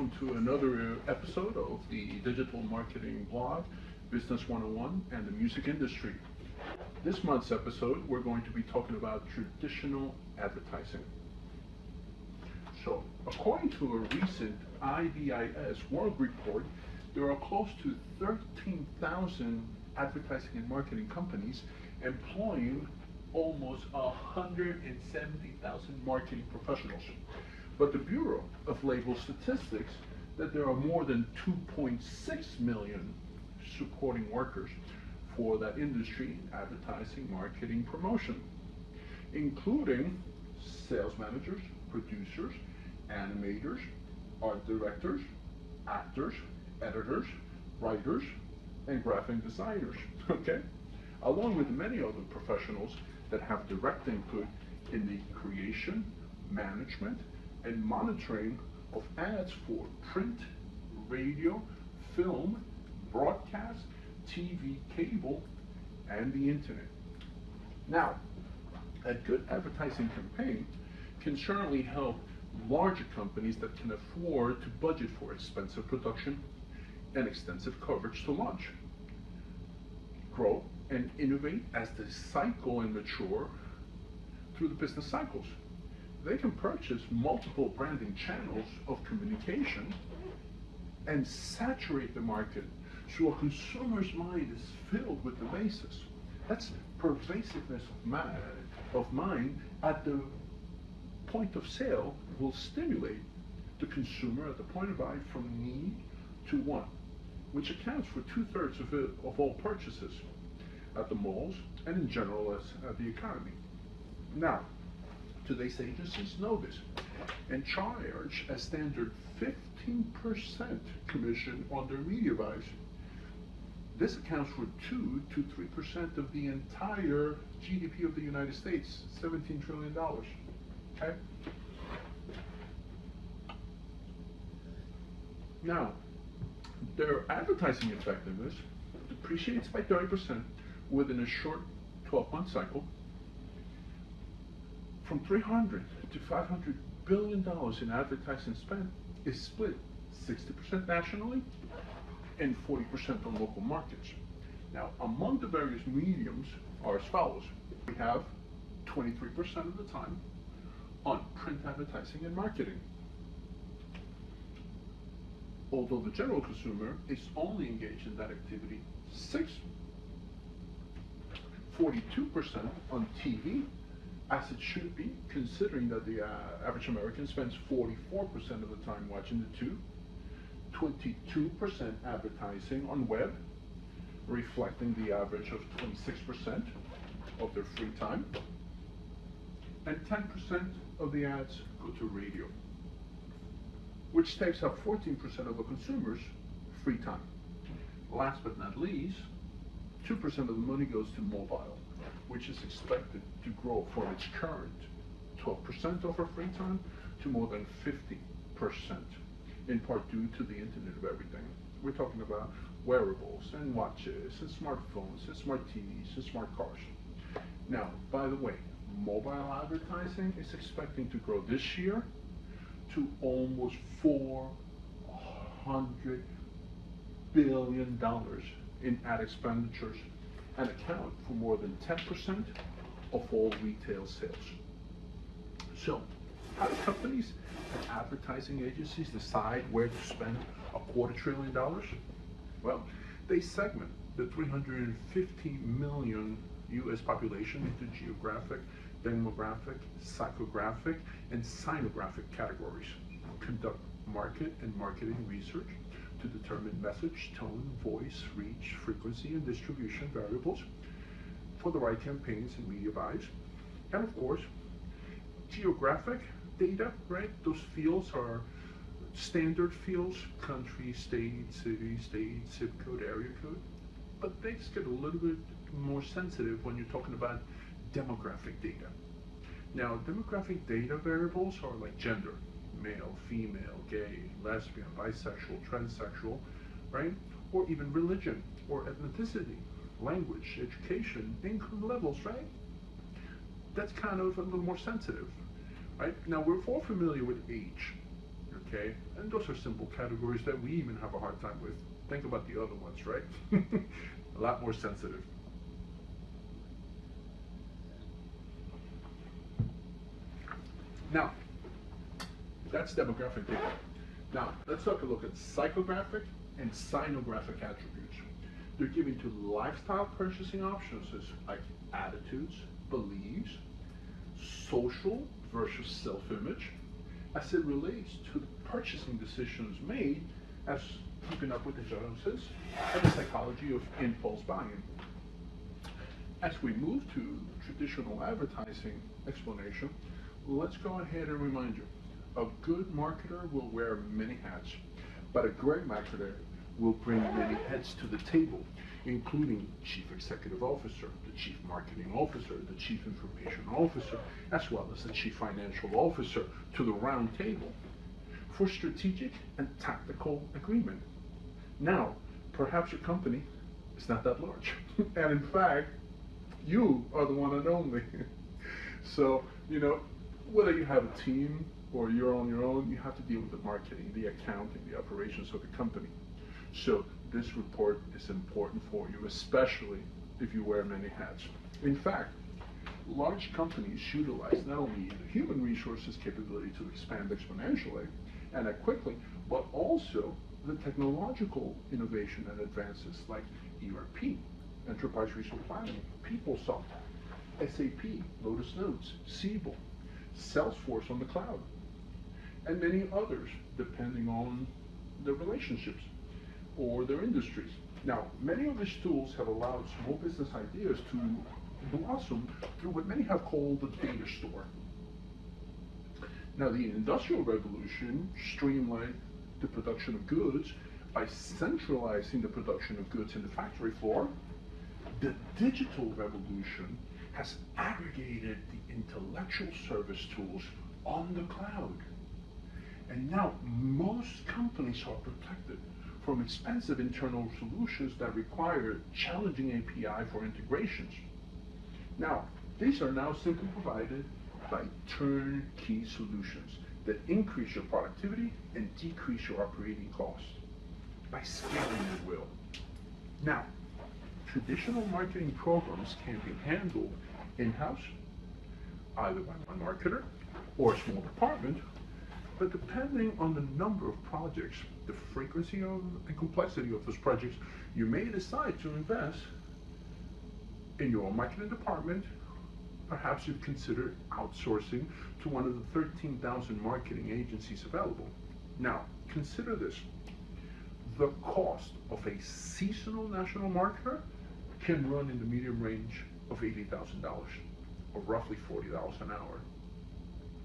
welcome to another episode of the digital marketing blog, Business 101 and the music industry. This month's episode, we're going to be talking about traditional advertising. So, according to a recent IBIS World Report, there are close to 13,000 advertising and marketing companies employing almost 170,000 marketing professionals. But the Bureau of Label Statistics that there are more than 2.6 million supporting workers for that industry, advertising, marketing, promotion, including sales managers, producers, animators, art directors, actors, editors, writers, and graphic designers, okay? Along with many other professionals that have direct input in the creation, management, and monitoring of ads for print, radio, film, broadcast, TV, cable, and the internet. Now, a good advertising campaign can certainly help larger companies that can afford to budget for expensive production and extensive coverage to launch, grow, and innovate as they cycle and mature through the business cycles. They can purchase multiple branding channels of communication and saturate the market so a consumer's mind is filled with the basis. That's pervasiveness of mind at the point of sale will stimulate the consumer at the point of buy from need to want, which accounts for 2/3 of all purchases at the malls and in general as the economy. Now, today's agencies know this and charge a standard 15% commission on their media buys. This accounts for 2 to 3% of the entire GDP of the United States, $17 trillion, okay? Now, their advertising effectiveness depreciates by 30% within a short 12-month cycle. From $300 to $500 billion in advertising spend is split 60% nationally and 40% on local markets. Now, among the various mediums are as follows. We have 23% of the time on print advertising and marketing. Although the general consumer is only engaged in that activity 42% on TV, as it should be, considering that the average American spends 44% of the time watching the tube, 22% advertising on web, reflecting the average of 26% of their free time, and 10% of the ads go to radio, which takes up 14% of the consumer's free time. Last but not least, 2% of the money goes to mobile, which is expected to grow from its current 12% of our free time to more than 50%, in part due to the Internet of Everything. We're talking about wearables and watches and smartphones and smart TVs and smart cars. Now, by the way, mobile advertising is expecting to grow this year to almost $400 billion in ad expenditures and account for more than 10% of all retail sales. So, how do companies and advertising agencies decide where to spend $250 billion? Well, they segment the 350 million US population into geographic, demographic, psychographic, and signographic categories, conduct market and marketing research to determine message, tone, voice, reach, frequency, and distribution variables for the right campaigns and media buys. And of course, geographic data, right? Those fields are standard fields, country, state, city, zip code, area code. But things get a little bit more sensitive when you're talking about demographic data. Now, demographic data variables are like gender, male, female, gay, lesbian, bisexual, transsexual, right? Or even religion or ethnicity, language, education, income levels, right? That's kind of a little more sensitive, right? Now, we're all familiar with age, okay? And those are simple categories that we even have a hard time with. Think about the other ones, right? A lot more sensitive. Now, that's demographic data. Now, let's take a look at psychographic and sinographic attributes. They're given to lifestyle purchasing options like attitudes, beliefs, social versus self-image, as it relates to the purchasing decisions made as keeping up with the Joneses and the psychology of impulse buying. As we move to traditional advertising explanation, let's go ahead and remind you, a good marketer will wear many hats, but a great marketer will bring many heads to the table, including Chief Executive Officer, the Chief Marketing Officer, the Chief Information Officer, as well as the Chief Financial Officer to the round table for strategic and tactical agreement. Now, perhaps your company is not that large, and in fact, you are the one and only. So, whether you have a team or you're on your own, you have to deal with the marketing, the accounting, the operations of the company. So this report is important for you, especially if you wear many hats. In fact, large companies utilize not only the human resources capability to expand exponentially and quickly, but also the technological innovation and advances like ERP, Enterprise Resource Planning, PeopleSoft, SAP, Lotus Notes, Siebel, Salesforce on the cloud, and many others, depending on the relationships or their industries. Now, many of these tools have allowed small business ideas to blossom through what many have called the data store. Now, the Industrial Revolution streamlined the production of goods by centralizing the production of goods in the factory floor. The Digital Revolution has aggregated the intellectual service tools on the cloud. And now most companies are protected from expensive internal solutions that require challenging API for integrations. Now, these are now simply provided by turnkey solutions that increase your productivity and decrease your operating costs by scaling at will. Now, traditional marketing programs can be handled in-house, either by one marketer or a small department, but depending on the number of projects, the frequency and complexity of those projects, you may decide to invest in your marketing department. Perhaps you've considered outsourcing to one of the 13,000 marketing agencies available. Now, consider this. The cost of a seasonal national marketer can run in the medium range of $80,000, or roughly $40 an hour.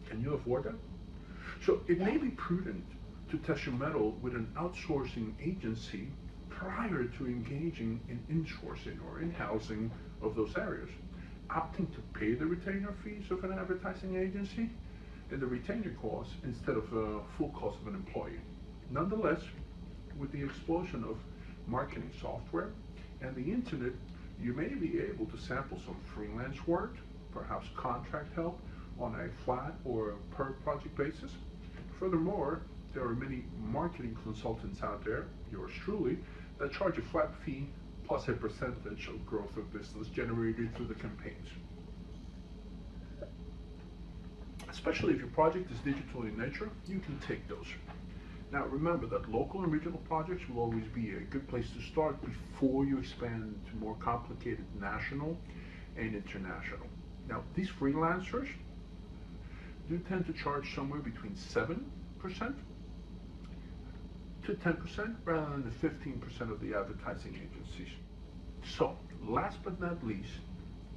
Can you afford that? So it may be prudent to test your mettle with an outsourcing agency prior to engaging in insourcing or in-housing of those areas, opting to pay the retainer fees of an advertising agency and the retainer costs instead of the full cost of an employee. Nonetheless, with the explosion of marketing software and the internet, you may be able to sample some freelance work, perhaps contract help on a flat or per project basis. Furthermore, there are many marketing consultants out there, yours truly, that charge a flat fee plus a percentage of growth of business generated through the campaigns. Especially if your project is digital in nature, you can take those. Now remember that local and regional projects will always be a good place to start before you expand to more complicated national and international. Now these freelancers do tend to charge somewhere between 7% to 10% rather than the 15% of the advertising agencies. So last but not least,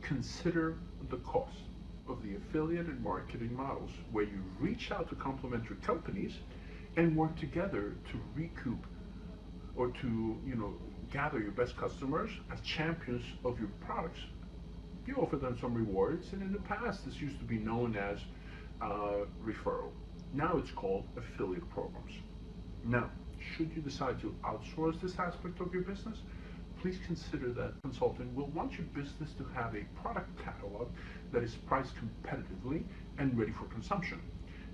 consider the cost of the affiliated marketing models where you reach out to complementary companies and work together to recoup or to gather your best customers as champions of your products. You offer them some rewards, and in the past this used to be known as referral. Now it's called affiliate programs. Now, should you decide to outsource this aspect of your business, please consider that consultant will want your business to have a product catalog that is priced competitively and ready for consumption.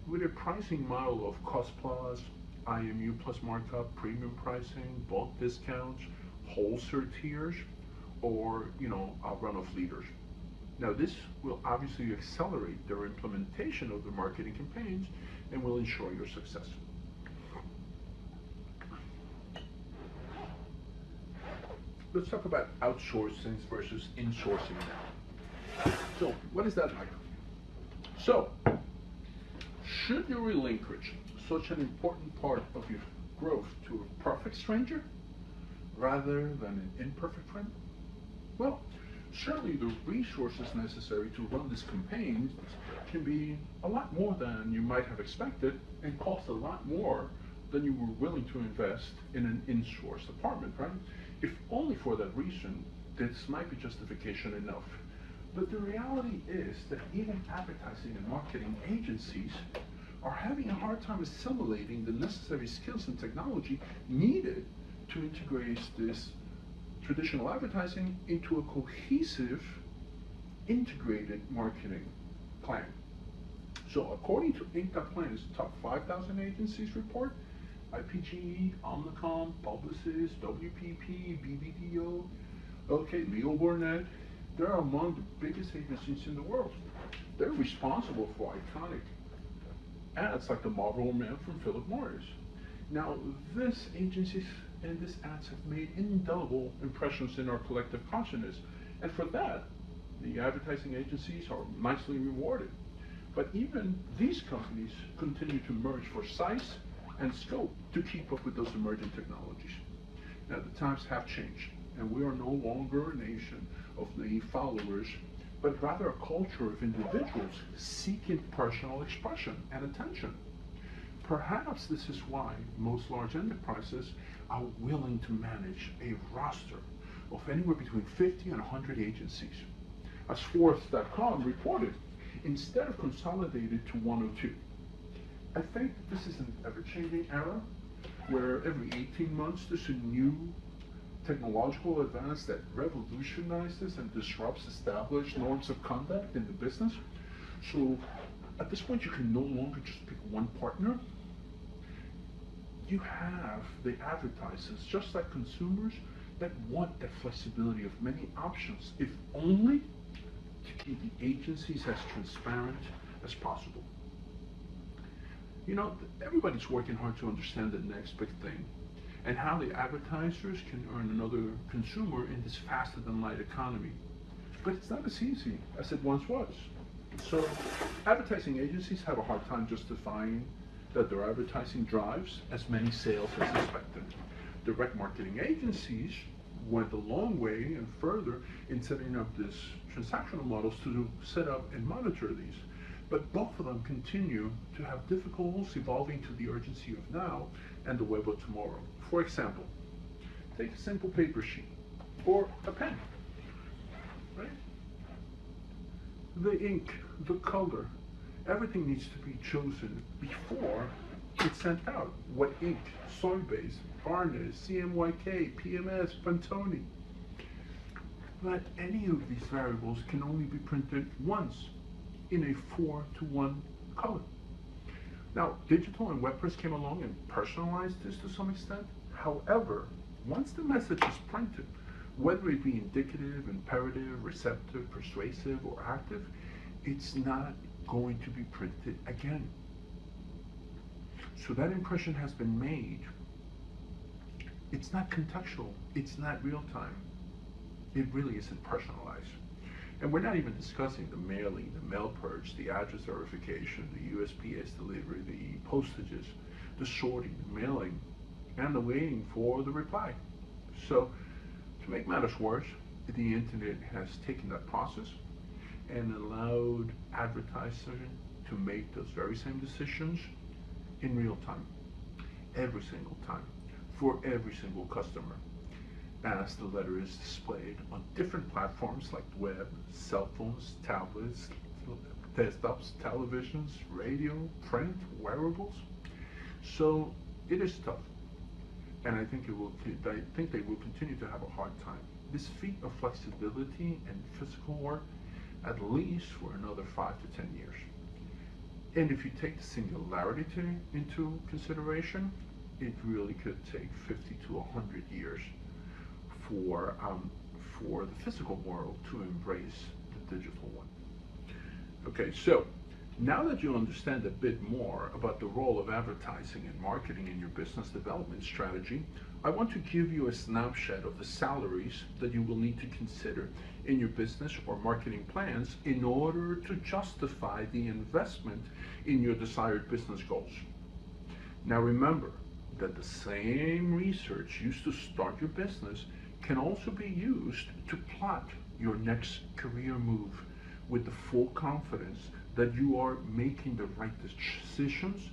with a pricing model of cost plus, IMU plus markup, premium pricing, bulk discounts, wholesale tiers, or run-off leaders. Now this will obviously accelerate their implementation of the marketing campaigns and will ensure your success. Let's talk about outsourcing versus insourcing now. So what is that like? So, should you relinquish such an important part of your growth to a perfect stranger rather than an imperfect friend? Well, certainly the resources necessary to run this campaign can be a lot more than you might have expected and cost a lot more than you were willing to invest in an in-source department, right? If only for that reason, this might be justification enough. But the reality is that even advertising and marketing agencies are having a hard time assimilating the necessary skills and technology needed to integrate this traditional advertising into a cohesive, integrated marketing plan. So according to Inc.Plan's top 5,000 agencies report, IPG, Omnicom, Publicis, WPP, BBDO, Leo Burnett, they're among the biggest agencies in the world. They're responsible for iconic ads like the Marlboro Man from Philip Morris. Now, these agencies and these ads have made indelible impressions in our collective consciousness, and for that, the advertising agencies are nicely rewarded. But even these companies continue to merge for size and scope to keep up with those emerging technologies. Now, the times have changed, and we are no longer a nation of naive followers, but rather a culture of individuals seeking personal expression and attention. Perhaps this is why most large enterprises are willing to manage a roster of anywhere between 50 and 100 agencies. As Forbes.com reported, instead of consolidated to 102. I think this is an ever-changing era where every 18 months there's a new technological advance that revolutionizes and disrupts established norms of conduct in the business. So at this point, you can no longer just pick one partner. You have the advertisers, just like consumers, that want that flexibility of many options, if only to keep the agencies as transparent as possible. Everybody's working hard to understand the next big thing and how the advertisers can earn another consumer in this faster-than-light economy. But it's not as easy as it once was. So advertising agencies have a hard time justifying that their advertising drives as many sales as expected. Direct marketing agencies went a long way and further in setting up these transactional models to set up and monitor these. But both of them continue to have difficulties evolving to the urgency of now and the web of tomorrow. For example, take a simple paper sheet or a pen, right? The ink, the color, everything needs to be chosen before it's sent out. What ink, soy-base, varnish, CMYK, PMS, Pantone. But any of these variables can only be printed once in a 4:1 color. Now, digital and web press came along and personalized this to some extent. However, once the message is printed, whether it be indicative, imperative, receptive, persuasive, or active, it's not going to be printed again. So that impression has been made. It's not contextual. It's not real time. It really isn't personalized. And we're not even discussing the mailing, the mail purge, the address verification, the USPS delivery, the postages, the sorting, the mailing, and the waiting for the reply. So, to make matters worse, the internet has taken that process and allowed advertisers to make those very same decisions in real time, every single time, for every single customer, as the letter is displayed on different platforms like web, cell phones, tablets, desktops, televisions, radio, print, wearables. So it is tough, and I think they will continue to have a hard time. This feat of flexibility and physical work, at least for another 5 to 10 years. And if you take the singularity into consideration, it really could take 50 to 100 years for the physical world to embrace the digital one. Okay, so now that you understand a bit more about the role of advertising and marketing in your business development strategy, I want to give you a snapshot of the salaries that you will need to consider in your business or marketing plans in order to justify the investment in your desired business goals. Now remember that the same research used to start your business can also be used to plot your next career move with the full confidence that you are making the right decisions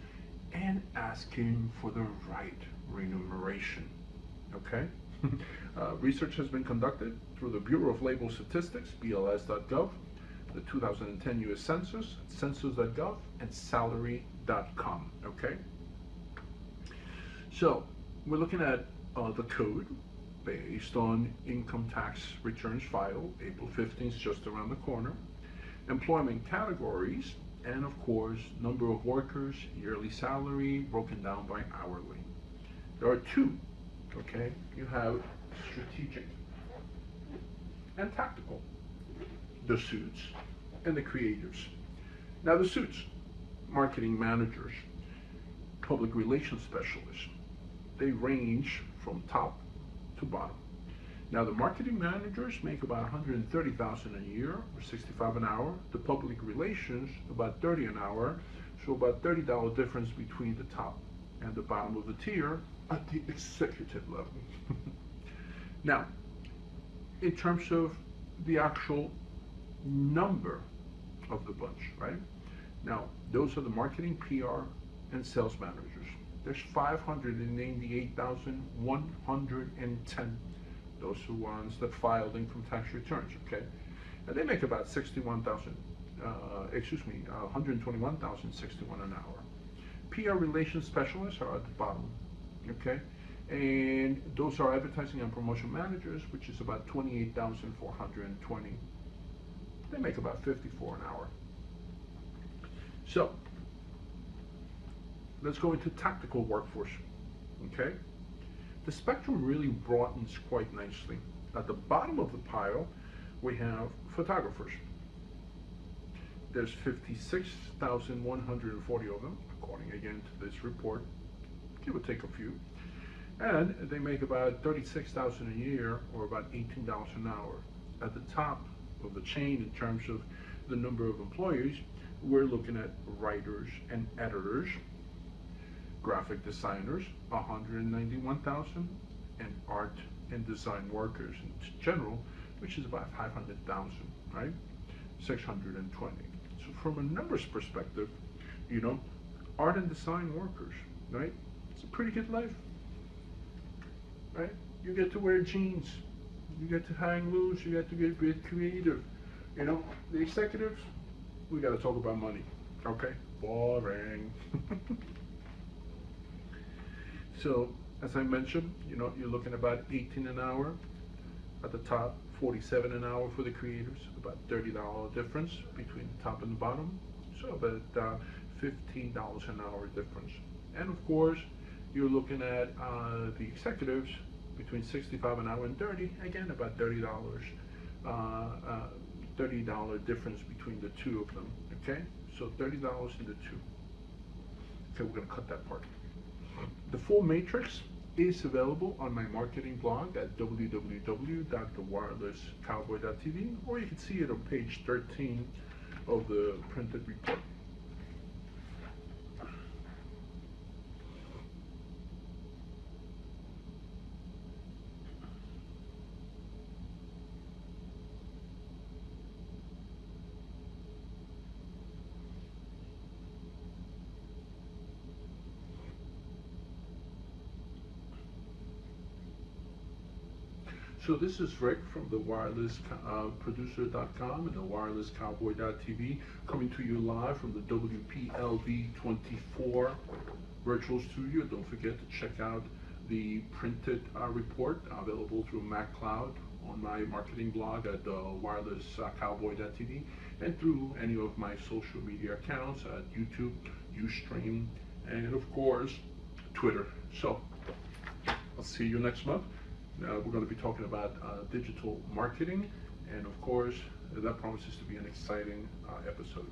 and asking for the right remuneration. Okay? Research has been conducted through the Bureau of Labor Statistics, BLS.gov, the 2010 U.S. Census, census.gov, and salary.com. Okay? So, we're looking at the code based on income tax returns filed. April 15th is just around the corner. Employment categories, and of course, number of workers, yearly salary, broken down by hourly. There are two, okay? You have strategic and tactical, the suits and the creatives. Now the suits, marketing managers, public relations specialists, they range from top to bottom. Now the marketing managers make about $130,000 a year, or $65 an hour. The public relations about $30 an hour, so about $30 difference between the top and the bottom of the tier at the executive level. Now, in terms of the actual number of the bunch, right? Now, those are the marketing, PR, and sales managers. There's 598,110. Those are ones that filed income tax returns, okay? And they make about $121,061 an hour. PR relations specialists are at the bottom, okay? And those are advertising and promotion managers, which is about 28,420. They make about 54 an hour. So, let's go into tactical workforce, okay? The spectrum really broadens quite nicely. At the bottom of the pile, we have photographers. There's 56,140 of them, according again to this report, give or take a few. And they make about $36,000 a year, or about $18 an hour. At the top of the chain, in terms of the number of employees, we're looking at writers and editors, graphic designers, 191,000, and art and design workers in general, which is about 500,000, right? 620. So from a numbers perspective, you know, art and design workers, right? It's a pretty good life, right? You get to wear jeans, you get to hang loose, you get to get creative. You know, the executives, we got to talk about money, okay? Boring. So, as I mentioned, you know, you're looking about 18 an hour at the top, 47 an hour for the creators, about $30 difference between the top and the bottom, so about $15 an hour difference. And of course, you're looking at the executives between 65 an hour and 30, again about $30 difference between the two of them, okay? So $30 in the two. Okay, we're gonna cut that part. The full matrix is available on my marketing blog at www.thewirelesscowboy.tv, or you can see it on page 13 of the printed report. So this is Rick from the wirelessproducer.com and the wirelesscowboy.tv, coming to you live from the WPLV24 virtual studio. Don't forget to check out the printed report available through MacCloud on my marketing blog at wirelesscowboy.tv, and through any of my social media accounts at YouTube, Ustream, and of course, Twitter. So, I'll see you next month. We're going to be talking about digital marketing, and of course, that promises to be an exciting episode.